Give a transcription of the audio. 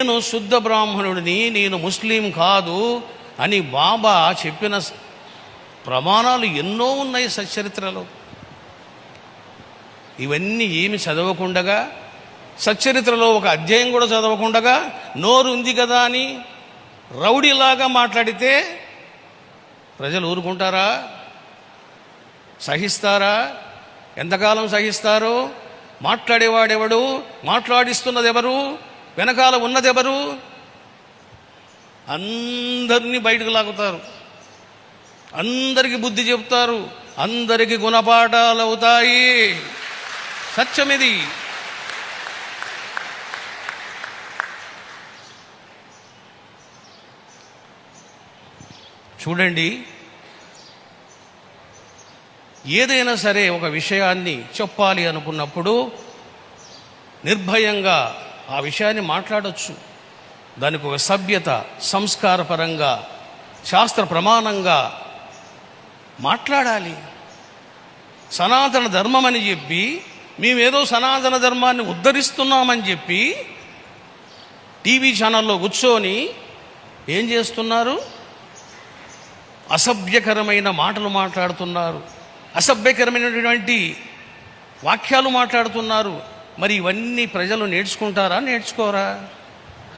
నేను శుద్ధ బ్రాహ్మణుడిని, నేను ముస్లిం కాదు అని బాబా చెప్పిన ప్రమాణాలు ఎన్నో ఉన్నాయి సచ్చరిత్రలో. ఇవన్నీ ఏమి చదవకుండగా, సచ్చరిత్రలో ఒక అధ్యాయం కూడా చదవకుండగా నోరు ఉంది కదా అని రౌడీలాగా మాట్లాడితే ప్రజలు ఊరుకుంటారా? సహిస్తారా? ఎంతకాలం సహిస్తారు? మాట్లాడేవాడెవడు? మాట్లాడిస్తున్నది ఎవరు? వెనకాల ఉన్నదెవరు? అందరినీ బయటకు లాగుతారు, అందరికీ బుద్ధి చెప్తారు, అందరికీ గుణపాఠాలు అవుతాయి. సత్యమిది. చూడండి, ఏదైనా సరే ఒక విషయాన్ని చెప్పాలి అనుకున్నప్పుడు నిర్భయంగా ఆ విషయాన్ని మాట్లాడవచ్చు. దానికి ఒక సభ్యత, సంస్కారపరంగా, శాస్త్ర ప్రమాణంగా మాట్లాడాలి. సనాతన ధర్మం అని చెప్పి మేమేదో సనాతన ధర్మాన్ని ఉద్ధరిస్తున్నామని చెప్పి టీవీ ఛానల్లో కూర్చొని ఏం చేస్తున్నారు? అసభ్యకరమైన మాటలు మాట్లాడుతున్నారు, అసభ్యకరమైనటువంటి వాక్యాలు మాట్లాడుతున్నారు. మరి ఇవన్నీ ప్రజలు నేర్చుకుంటారా? నేర్చుకోరా?